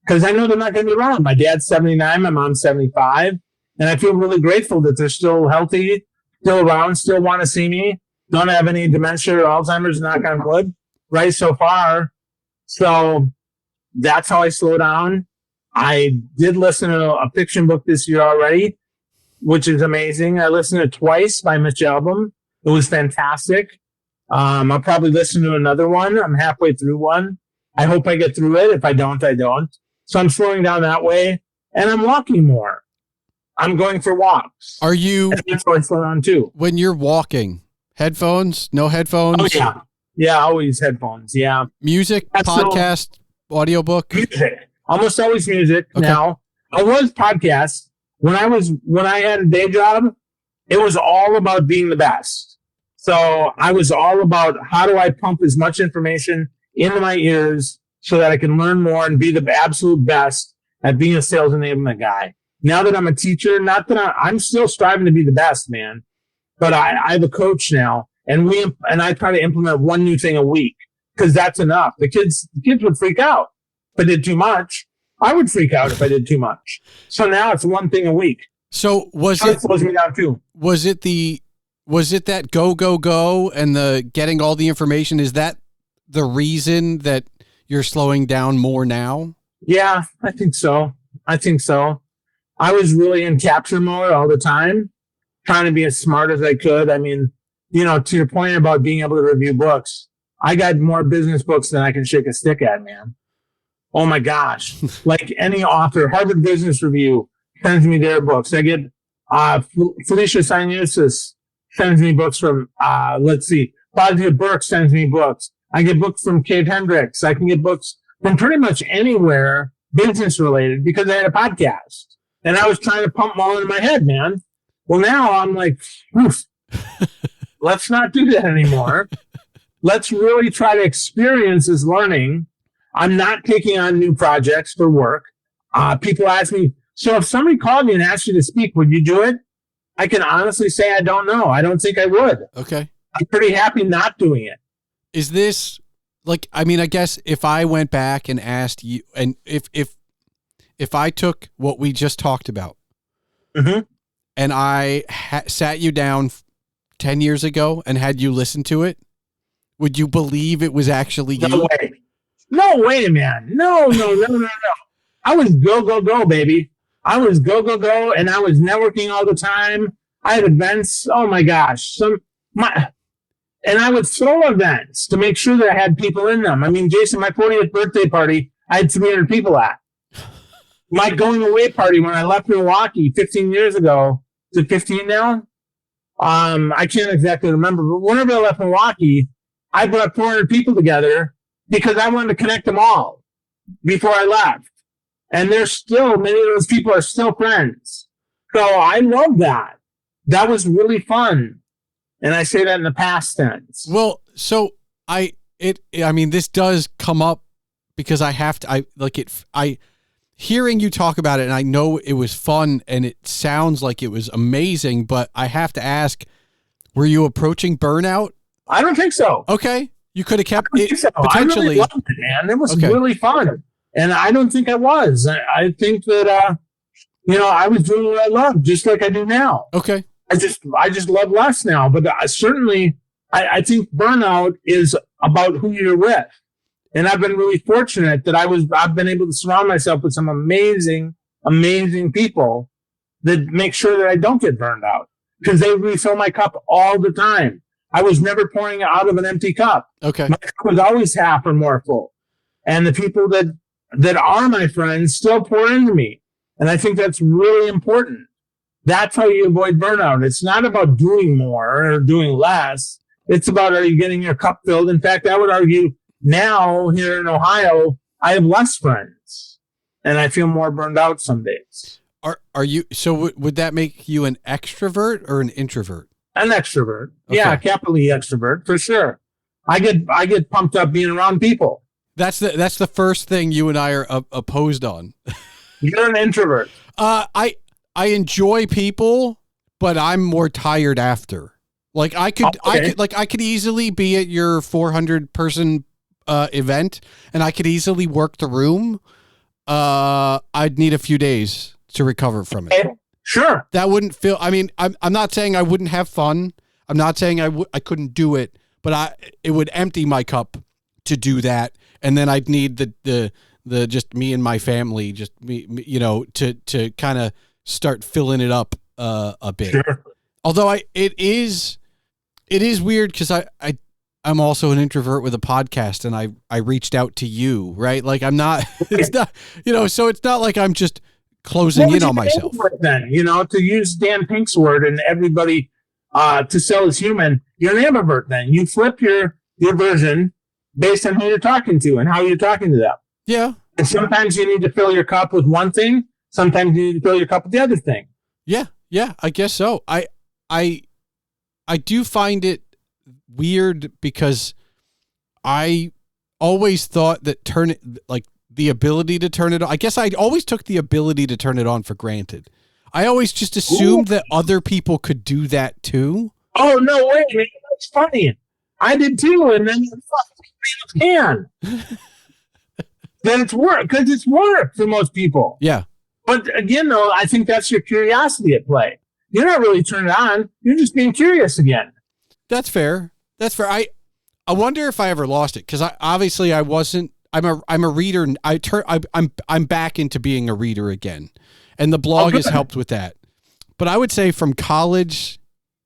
because I know they're not going to be around. My dad's 79. My mom's 75. And I feel really grateful that they're still healthy, still around, still want to see me. Don't have any dementia or Alzheimer's, knock on wood, right, so far. So that's how I slow down. I did listen to a fiction book this year already, which is amazing. I listened to it twice by Mitch Albom. It was fantastic. I'll probably listen to another one. I'm halfway through one. I hope I get through it. If I don't, I don't. So I'm slowing down that way. And I'm walking more. I'm going for walks. Are you? And that's what I slow down too. When you're walking, headphones? No headphones? Oh yeah, yeah, always headphones. Yeah, music, podcast, audiobook. Music. Almost always music. Okay. Now I was podcast when I had a day job. It was all about being the best. So I was all about how do I pump as much information into my ears so that I can learn more and be the absolute best at being a sales enablement guy. Now that I'm a teacher, not that I'm still striving to be the best, man, but I have a coach now, and I try to implement one new thing a week because that's enough. The kids would freak out if I did too much. I would freak out if I did too much. So now it's one thing a week. So that slows me down too. Was it that go and the getting all the information? Is that the reason that you're slowing down more now? Yeah, I think so. I was really in capture mode all the time, trying to be as smart as I could. I mean, to your point about being able to review books, I got more business books than I can shake a stick at, man. Oh my gosh. Like any author, Harvard Business Review sends me their books. I get Felicia Sinusis sends me books from, Positive Burke sends me books. I get books from Kate Hendricks. I can get books from pretty much anywhere business related because I had a podcast. And I was trying to pump them all into my head, man. Well, now I'm like, let's not do that anymore. Let's really try to experience this learning. I'm not taking on new projects for work. People ask me, so if somebody called me and asked you to speak, would you do it? I can honestly say I don't know. I don't think I would. Okay. I'm pretty happy not doing it. Is this I guess if I went back and asked you, and if I took what we just talked about mm-hmm. and I sat you down 10 years ago and had you listen to it, would you believe it was actually you? No way, man. No. I was go, baby. I was go, and I was networking all the time. I had events. Oh my gosh. And I would throw events to make sure that I had people in them. I mean, Jason, my 40th birthday party, I had 300 people at. My going away party when I left Milwaukee 15 years ago, is it 15 now? I can't exactly remember, but whenever I left Milwaukee, I brought 400 people together because I wanted to connect them all before I left. And many of those people are still friends. So I love that. That was really fun. And I say that in the past tense. Well, so this does come up because hearing you talk about it, and I know it was fun and it sounds like it was amazing, but I have to ask, were you approaching burnout? I don't think so. Okay. You could have kept it so. potentially. I really loved it, man. It was really fun. And I don't think I was. I think that, I was doing what I loved, just like I do now. Okay. I just love less now, but I think burnout is about who you're with. And I've been really fortunate that I've been able to surround myself with some amazing, amazing people that make sure that I don't get burned out because they refill my cup all the time. I was never pouring out of an empty cup. Okay. My cup was always half or more full. And the people that are my friends still pour into me. And I think that's really important. That's how you avoid burnout. It's not about doing more or doing less. It's about, are you getting your cup filled? In fact, I would argue now here in Ohio, I have less friends and I feel more burned out some days. Are you, so would that make you an extrovert or an introvert? An extrovert. Okay. Yeah, capital E extrovert for sure. I get pumped up being around people. That's the first thing you and I are opposed on. You're an introvert. I enjoy people, but I'm more tired after. Like I could easily be at your 400 person event and I could easily work the room. I'd need a few days to recover from it. Okay. Sure. That wouldn't feel, I'm not saying I wouldn't have fun. I'm not saying I couldn't do it, but it would empty my cup to do that. And then I'd need the just me and my family, just me, to kind of start filling it up a bit. Sure. Although it is weird because I'm also an introvert with a podcast and I reached out to you, right? Like it's not, so it's not like I'm just closing in on myself. Then, to use Dan Pink's word and everybody to sell as human, you're an ambivert then. You flip your version based on who you're talking to and how you're talking to them. Yeah. And sometimes you need to fill your cup with one thing. Sometimes you need to fill your cup with the other thing. Yeah. Yeah. I guess so. I do find it weird because I always thought that the ability to turn it on. I guess I always took the ability to turn it on for granted. I always just assumed that other people could do that too. Oh, no way, man. That's funny. I did too. And then fuck, can. Then it's work because it's work for most people. Yeah. But again, though, I think that's your curiosity at play. You're not really turning it on. You're just being curious again. That's fair. I wonder if I ever lost it because I wasn't. I'm a reader. I'm back into being a reader again, and the blog has helped with that. But I would say from college,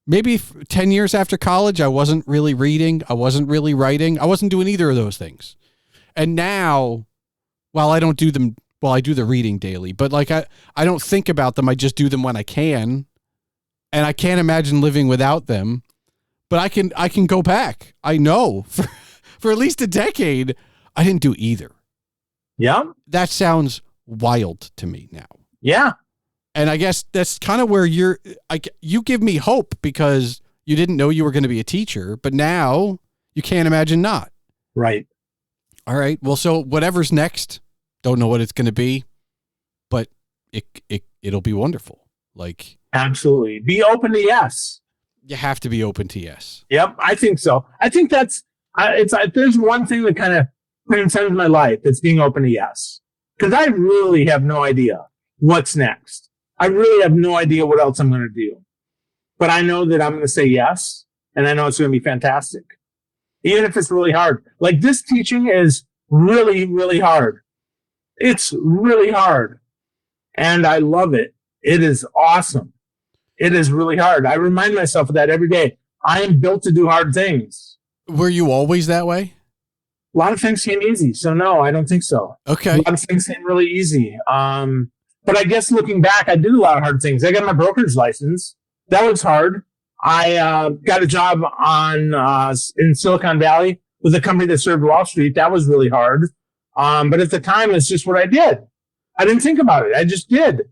maybe 10 years after college, I wasn't really reading. I wasn't really writing. I wasn't doing either of those things. And now, while I don't do them, I do the reading daily, but I don't think about them. I just do them when I can. And I can't imagine living without them, but I can go back. I know for at least a decade, I didn't do either. Yeah. That sounds wild to me now. Yeah. And I guess that's kind of where you give me hope because you didn't know you were going to be a teacher, but now you can't imagine not. Right. All right. Well, so whatever's next, don't know what it's going to be, but it'll be wonderful. Absolutely. Be open to yes. You have to be open to yes. Yep. I think so. I think that's, there's one thing that kind of transcends my life. It's being open to yes. Because I really have no idea what's next. I really have no idea what else I'm going to do. But I know that I'm going to say yes. And I know it's going to be fantastic. Even if it's really hard. This teaching is really, really hard. It's really hard. And I love it. It is awesome. It is really hard. I remind myself of that every day. I am built to do hard things. Were you always that way? A lot of things came easy. So no, I don't think so. Okay. A lot of things came really easy. But I guess looking back, I did a lot of hard things. I got my brokerage license. That was hard. I got a job in Silicon Valley with a company that served Wall Street. That was really hard. But at the time, it's just what I did. I didn't think about it. I just did.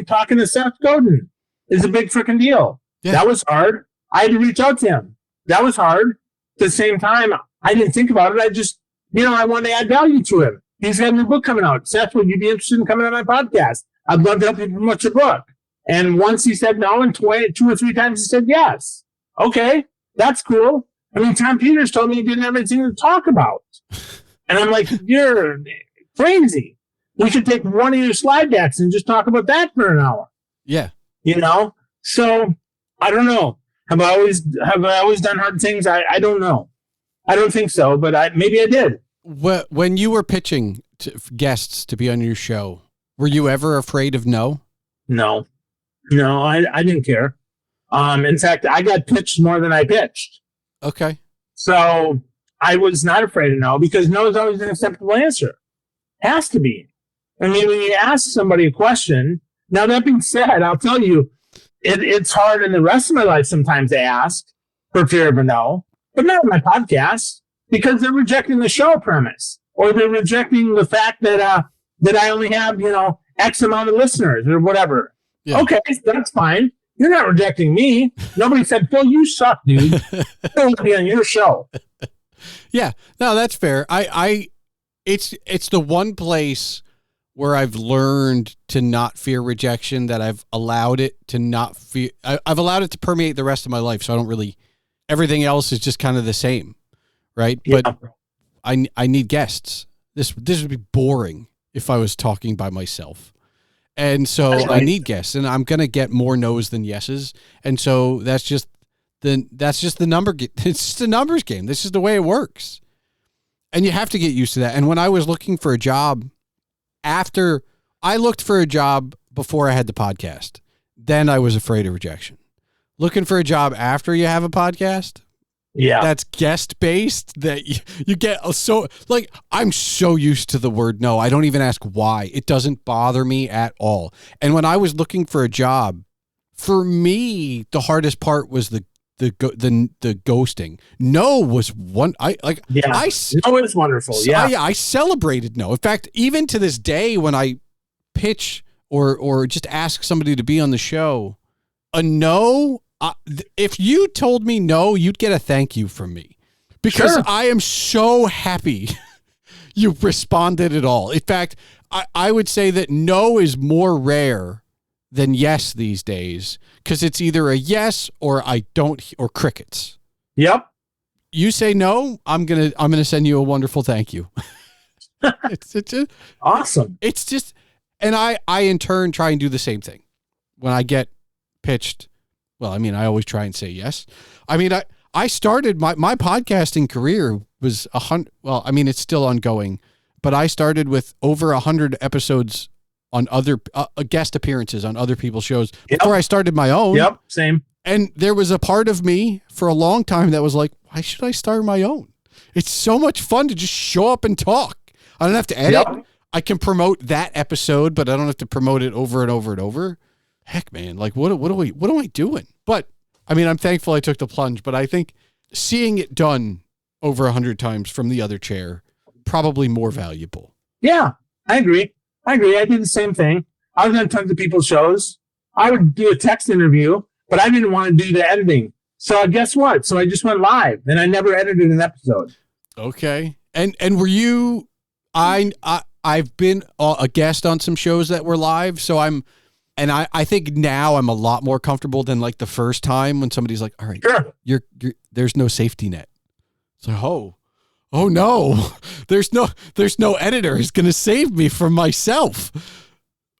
Talking to Seth Godin is a big freaking deal. Yeah. That was hard. I had to reach out to him. That was hard. At the same time, I didn't think about it. I just, I wanted to add value to him. He's got a new book coming out. Seth, would you be interested in coming on my podcast? I'd love to help you promote your book. And once he said no, and 2 or 3 times he said yes. Okay, that's cool. Tom Peters told me he didn't have anything to talk about. And I'm like, you're crazy. We should take one of your slide decks and just talk about that for an hour. Yeah. So I don't know. Have I always done hard things? I don't know. I don't think so, but maybe I did. When you were pitching to guests to be on your show, were you ever afraid of no? No, I didn't care. In fact, I got pitched more than I pitched. Okay. So I was not afraid of no because no is always an acceptable answer. Has to be. When you ask somebody a question, now that being said, I'll tell you, it's hard in the rest of my life sometimes to ask for fear of a no, but not on my podcast because they're rejecting the show premise or they're rejecting the fact that I only have, X amount of listeners or whatever. Yeah. Okay, that's fine. You're not rejecting me. Nobody said, Phil, you suck, dude. I don't want to be on your show. Yeah, no, that's fair. It's the one place where I've learned to not fear rejection, that I've allowed it to not fear. I've allowed it to permeate the rest of my life. So I don't really, everything else is just kind of the same. Right. Yeah. But I need guests. This would be boring if I was talking by myself. And so I need guests, and I'm going to get more no's than yeses. And so that's just the number. It's just a numbers game. This is the way it works. And you have to get used to that. And when I was looking for a job, after I looked for a job before I had the podcast, then I was afraid of rejection. Looking for a job after you have a podcast, Yeah. that's guest based that you get so like, I'm so used to the word no. I don't even ask why. It doesn't bother me at all. And when I was looking for a job, for me, the hardest part was the ghosting. No was one. No is wonderful. I celebrated no. In fact, even to this day, when I pitch or just ask somebody to be on the show, a no. If you told me no, you'd get a thank you from me, because I am so happy you responded at all. In fact, I would say that no is more rare than yes these days, because it's either a yes or I don't, or crickets. Yep. You say no, I'm gonna send you a wonderful thank you. it's just awesome. It's just, and I in turn try and do the same thing when I get pitched. Well, I mean, I always try and say yes. I mean, I started my podcasting career was 100. Well, I mean, it's still ongoing, but I started with over 100 episodes on other guest appearances on other people's shows before I started my own. Yep, same. And there was a part of me for a long time that was like, why should I start my own? It's so much fun to just show up and talk. I don't have to edit. Yep. I can promote that episode, but I don't have to promote it over and over and over. Heck, man, like what am I doing? But I mean, I'm thankful I took the plunge, but I think seeing it done over 100 times from the other chair, probably more valuable. Yeah, I agree. I did the same thing. I was on tons of people's shows. I would do a text interview, but I didn't want to do the editing. So guess what? So I just went live, and I never edited an episode. Okay. And were you, I've been a guest on some shows that were live, so I think now I'm a lot more comfortable than like the first time when somebody's like, all right, you're there's no safety net. It's like, oh no, there's no editor who's going to save me from myself.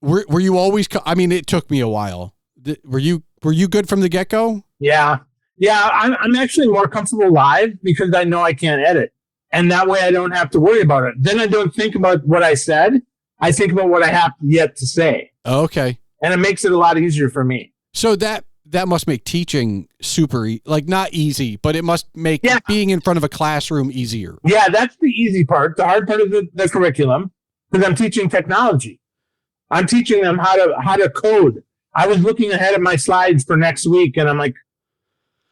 Were you always, I mean, it took me a while. Were you good from the get go? Yeah. I'm actually more comfortable live because I know I can't edit, and that way I don't have to worry about it. Then I don't think about what I said. I think about what I have yet to say. Okay. And it makes it a lot easier for me. So that must make teaching super, like not easy, but it must make being in front of a classroom easier. Yeah, that's the easy part. The hard part is the curriculum, because I'm teaching technology. I'm teaching them how to code. I was looking ahead at my slides for next week, and I'm like,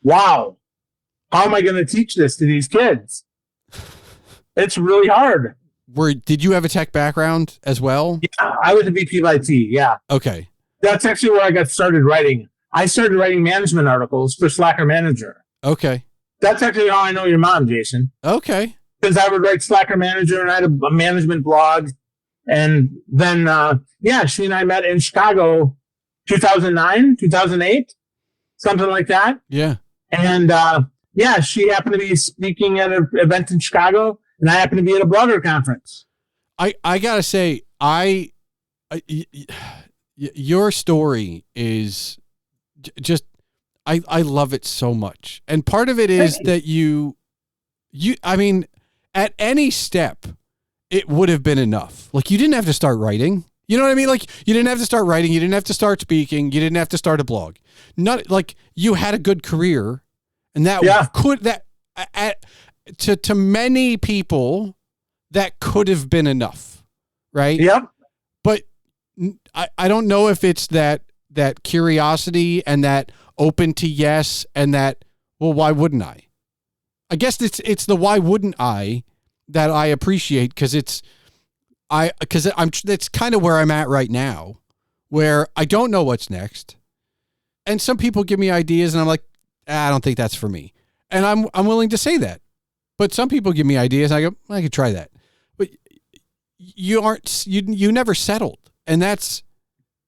wow, how am I going to teach this to these kids? It's really hard. Did you have a tech background as well? Yeah, I was a VP of IT. Yeah. Okay. That's actually where I got started writing. I started writing management articles for Slacker Manager. Okay. That's actually how I know your mom, Jason. Okay. Because I would write Slacker Manager, and I had a management blog. And then, she and I met in Chicago, 2009, 2008, something like that. Yeah. And, she happened to be speaking at an event in Chicago, and I happened to be at a blogger conference. I gotta say, your story is just, I love it so much. And part of it is that you, I mean, at any step, it would have been enough. Like, you didn't have to start writing. You know what I mean? Like, you didn't have to start writing. You didn't have to start speaking. You didn't have to start a blog. Not like you had a good career, and to many people, that could have been enough. Right. Yep. But I don't know if it's that curiosity and that open to yes, and that, well, why wouldn't I? I guess it's the why wouldn't I that I appreciate, because that's kind of where I'm at right now, where I don't know what's next. And some people give me ideas, and I'm like, I don't think that's for me. And I'm willing to say that. But some people give me ideas, and I go, I could try that. But you never settled. And that's,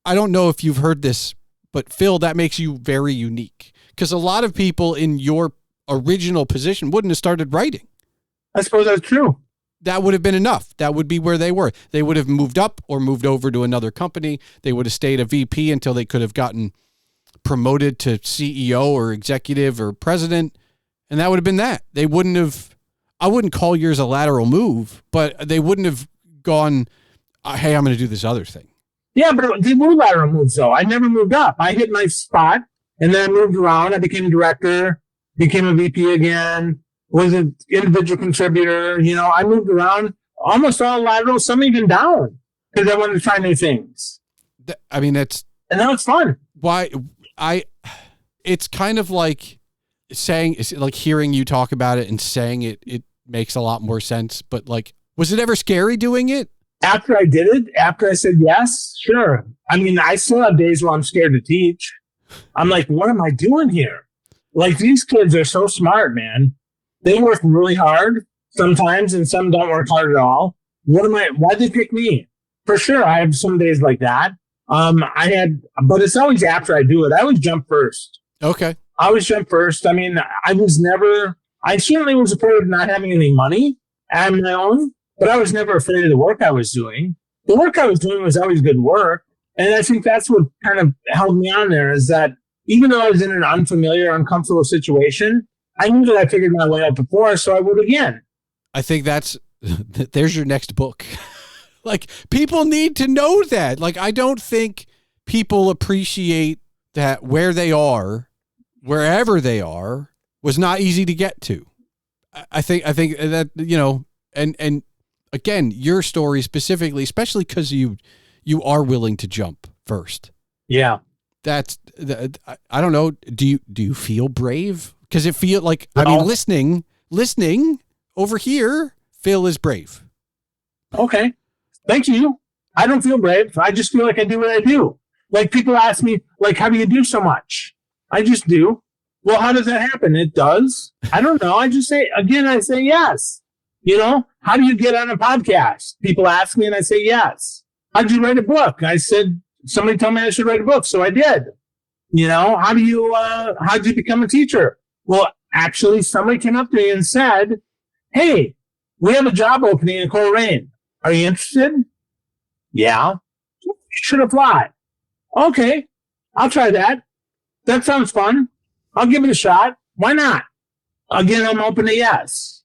I don't know if you've heard this, but Phil, that makes you very unique, because a lot of people in your original position wouldn't have started writing. I suppose that's true. That would have been enough. That would be where they were. They would have moved up or moved over to another company. They would have stayed a VP until they could have gotten promoted to CEO or executive or president. And that would have been that. They wouldn't have, I wouldn't call yours a lateral move, but they wouldn't have gone, hey, I'm going to do this other thing. Yeah, but they were lateral moves, though. I never moved up. I hit my spot, and then I moved around. I became director, became a VP again, was an individual contributor. I moved around almost all lateral, some even down, because I wanted to try new things. I mean, and now it's fun. It's kind of like it's like hearing you talk about it and saying it makes a lot more sense. But like, was it ever scary doing it? After I did it, after I said yes, sure. I mean, I still have days where I'm scared to teach. I'm like, what am I doing here? Like, these kids are so smart, man. They work really hard sometimes, and some don't work hard at all. Why'd they pick me? For sure, I have some days like that. But it's always after I do it. I always jump first. Okay. I always jump first. I mean, I certainly was afraid of not having any money on my own, but I was never afraid of the work I was doing. The work I was doing was always good work. And I think that's what kind of held me on there, is that even though I was in an unfamiliar, uncomfortable situation, I knew that I figured my way out before, so I would again. I think there's your next book. Like, people need to know that. Like, I don't think people appreciate that where they are, wherever they are, was not easy to get to. I think that, and again, your story specifically, especially because you are willing to jump first. Yeah. I don't know. Do you feel brave? Because it feel like, I mean, listening over here, Phil is brave. Okay. Thank you. I don't feel brave. I just feel like I do what I do. Like, people ask me, like, how do you do so much? I just do. Well, how does that happen? It does. I don't know. I say yes. How do you get on a podcast? People ask me and I say yes. How'd you write a book? I said, somebody told me I should write a book, so I did. How'd you become a teacher? Well, actually, somebody came up to me and said, hey, we have a job opening in Coleraine. Are you interested? Yeah. You should apply. Okay. I'll try that. That sounds fun. I'll give it a shot. Why not? Again, I'm open to yes.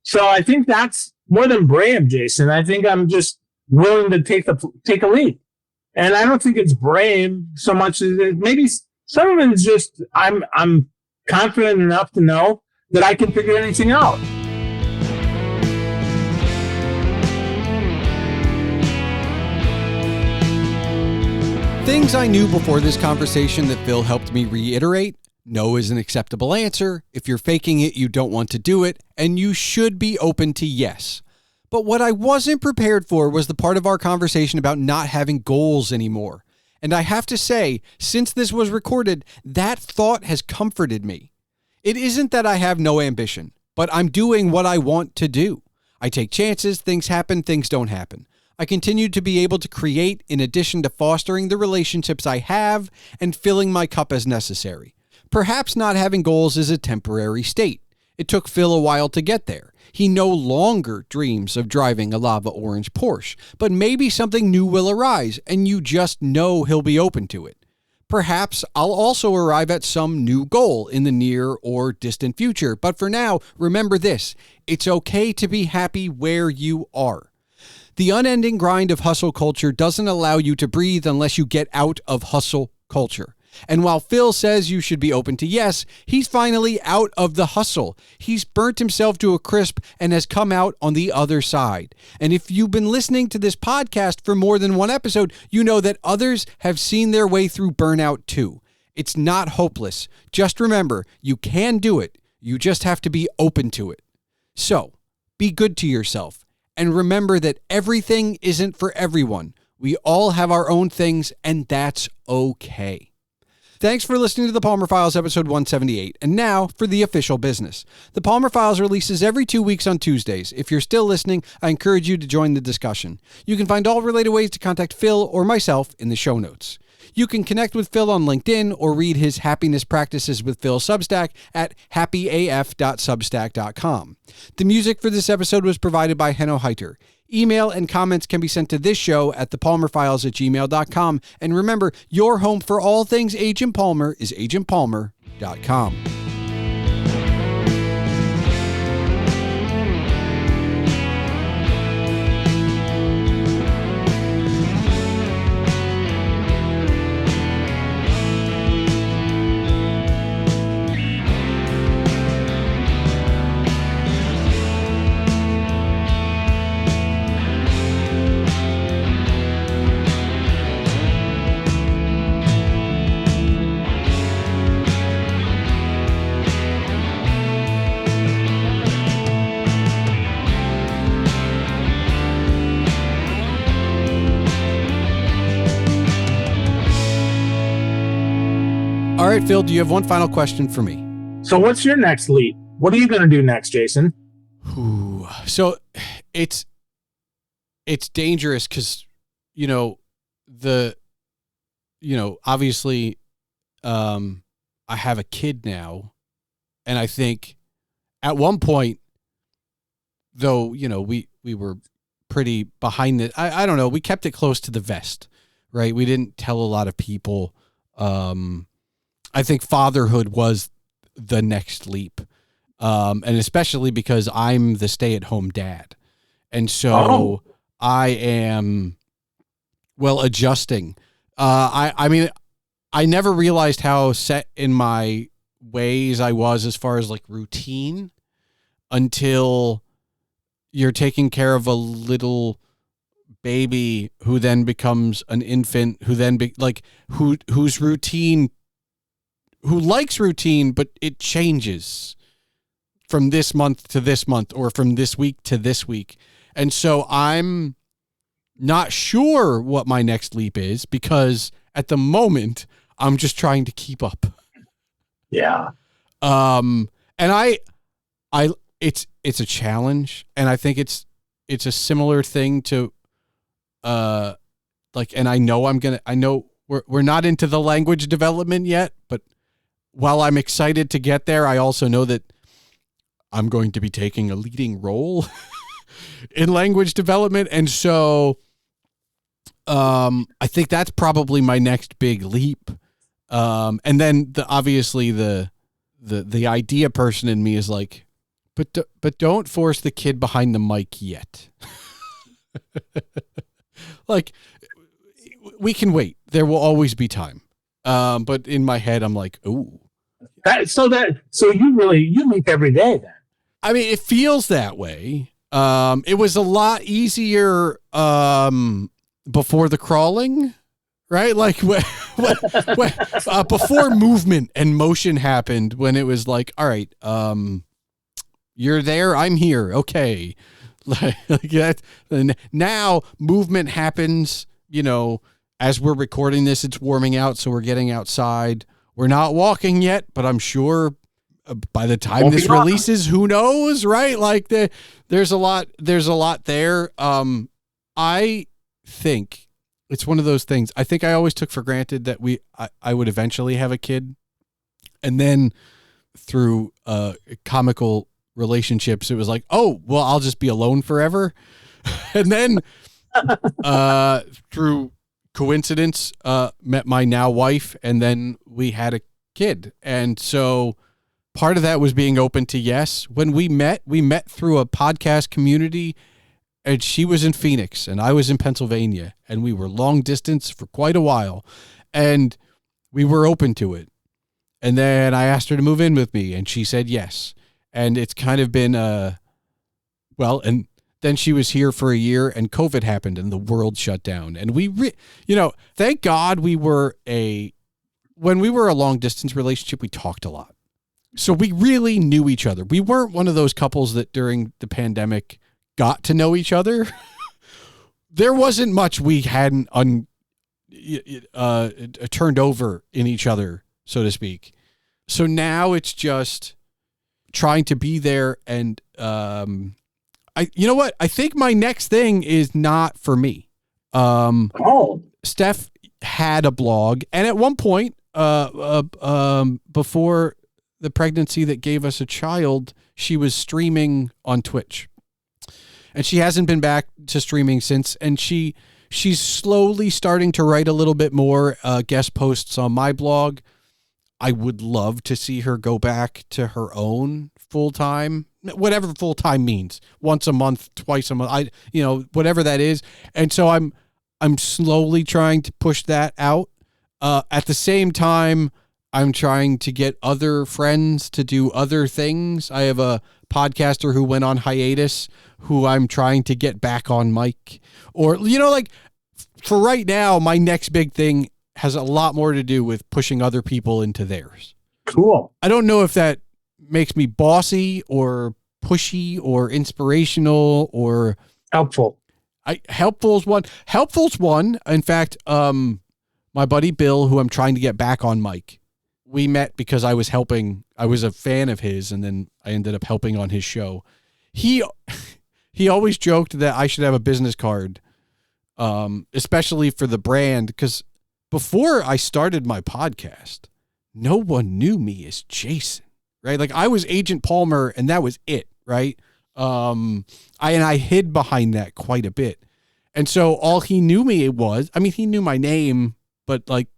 So I think that's more than brave, Jason. I think I'm just willing to take a leap. And I don't think it's brave so much as maybe some of it is just I'm confident enough to know that I can figure anything out. Things I knew before this conversation that Phil helped me reiterate: no is an acceptable answer. If you're faking it, you don't want to do it, and you should be open to yes. But what I wasn't prepared for was the part of our conversation about not having goals anymore. And I have to say, since this was recorded, that thought has comforted me. It isn't that I have no ambition, but I'm doing what I want to do. I take chances, things happen, things don't happen. I continue to be able to create in addition to fostering the relationships I have and filling my cup as necessary. Perhaps not having goals is a temporary state. It took Phil a while to get there. He no longer dreams of driving a lava orange Porsche, but maybe something new will arise and you just know he'll be open to it. Perhaps I'll also arrive at some new goal in the near or distant future, but for now, remember this: it's okay to be happy where you are. The unending grind of hustle culture doesn't allow you to breathe unless you get out of hustle culture. And while Phil says you should be open to yes, he's finally out of the hustle. He's burnt himself to a crisp and has come out on the other side. And if you've been listening to this podcast for more than one episode, you know that others have seen their way through burnout too. It's not hopeless. Just remember, you can do it. You just have to be open to it. So, be good to yourself. And remember that everything isn't for everyone. We all have our own things, and that's okay. Thanks for listening to the Palmer Files, episode 178. And now for the official business. The Palmer Files releases every 2 weeks on Tuesdays. If you're still listening, I encourage you to join the discussion. You can find all related ways to contact Phil or myself in the show notes. You can connect with Phil on LinkedIn or read his Happiness Practices with Phil Substack at happyaf.substack.com. The music for this episode was provided by Henno Heitur. Email and comments can be sent to this show at thepalmerfiles@gmail.com. And remember, your home for all things Agent Palmer is agentpalmer.com. All right, Phil, do you have one final question for me? So what's your next leap? What are you going to do next, Jason? Ooh. So it's dangerous because, obviously I have a kid now, and I think at one point, though, we were pretty behind it. I don't know. We kept it close to the vest, right? We didn't tell a lot of people. I think fatherhood was the next leap. And especially because I'm the stay-at-home dad. And so I am, adjusting. I mean, I never realized how set in my ways I was as far as like routine until you're taking care of a little baby who then becomes an infant, who then whose routine, who likes routine, but it changes from this month to this month or from this week to this week. And so I'm not sure what my next leap is because at the moment I'm just trying to keep up. Yeah. And it's a challenge, and I think it's a similar thing to and I know we're not into the language development yet, but while I'm excited to get there, I also know that I'm going to be taking a leading role in language development. And so I think that's probably my next big leap. And then obviously the idea person in me is like, but don't force the kid behind the mic yet. Like, we can wait. There will always be time. But in my head, I'm like, ooh. So you leap every day then. I mean, it feels that way. It was a lot easier before the crawling, right? Like before movement and motion happened, when it was like, all right, you're there, I'm here, okay. Like that. And now movement happens, as we're recording this, it's warming out, so we're getting outside. We're not walking yet, but I'm sure by the time this releases, who knows, right? Like there's a lot there. I think it's one of those things. I think I always took for granted that I would eventually have a kid. And then through comical relationships, it was like, oh, well, I'll just be alone forever. And then through coincidence, met my now wife, and then we had a kid. And so part of that was being open to yes. When we met through a podcast community, and she was in Phoenix and I was in Pennsylvania, and we were long distance for quite a while, and we were open to it. And then I asked her to move in with me, and she said yes. And it's kind of been and then she was here for a year, and COVID happened and the world shut down. And thank God when we were a long distance relationship, we talked a lot. So we really knew each other. We weren't one of those couples that during the pandemic got to know each other. There wasn't much we hadn't turned over in each other, so to speak. So now it's just trying to be there. And you know what? I think my next thing is not for me. Steph had a blog, and at one point, before the pregnancy that gave us a child, she was streaming on Twitch, and she hasn't been back to streaming since. And she's slowly starting to write a little bit more guest posts on my blog. I would love to see her go back to her own full-time, whatever full-time means, once a month, twice a month, whatever that is. And so I'm slowly trying to push that out. At the same time, I'm trying to get other friends to do other things. I have a podcaster who went on hiatus who I'm trying to get back on mic. Or, for right now, my next big thing has a lot more to do with pushing other people into theirs. Cool. I don't know if that makes me bossy or pushy or inspirational or helpful. Helpful's one. In fact, my buddy Bill, who I'm trying to get back on mic, we met because I was a fan of his, and then I ended up helping on his show. He always joked that I should have a business card, especially for the brand, because before I started my podcast, no one knew me as Jason, right? Like I was Agent Palmer and that was it, right? I hid behind that quite a bit. And so all he knew me was, he knew my name, but like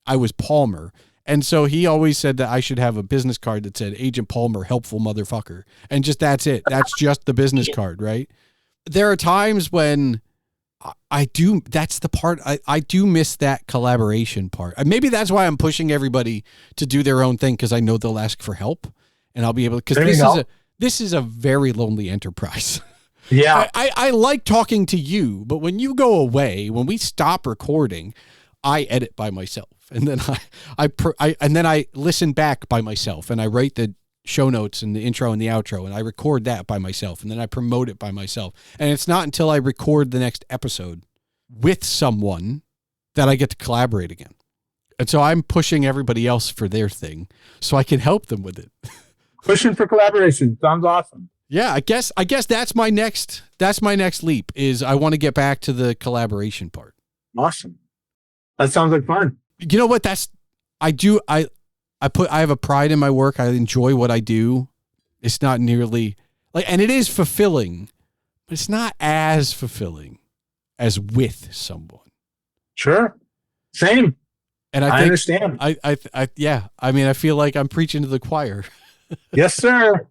I was Palmer. And so he always said that I should have a business card that said Agent Palmer, helpful motherfucker. And just, that's it. That's just the business card, right? There are times when that's the part I do miss, that collaboration part. Maybe that's why I'm pushing everybody to do their own thing, because I know they'll ask for help and I'll be able to, because this is a very lonely enterprise. Yeah. I like talking to you, but when you go away, when we stop recording, I edit by myself, and then I listen back by myself, and I write the show notes and the intro and the outro, and I record that by myself, and then I promote it by myself. And it's not until I record the next episode with someone that I get to collaborate again. And so I'm pushing everybody else for their thing so I can help them with it. Pushing for collaboration. Sounds awesome. Yeah, I guess that's my next leap, is I want to get back to the collaboration part. Awesome. That sounds like fun. You know what? I have a pride in my work. I enjoy what I do. It's not nearly and it is fulfilling, but it's not as fulfilling as with someone. Sure. Same. And I understand. I feel like I'm preaching to the choir. Yes, sir.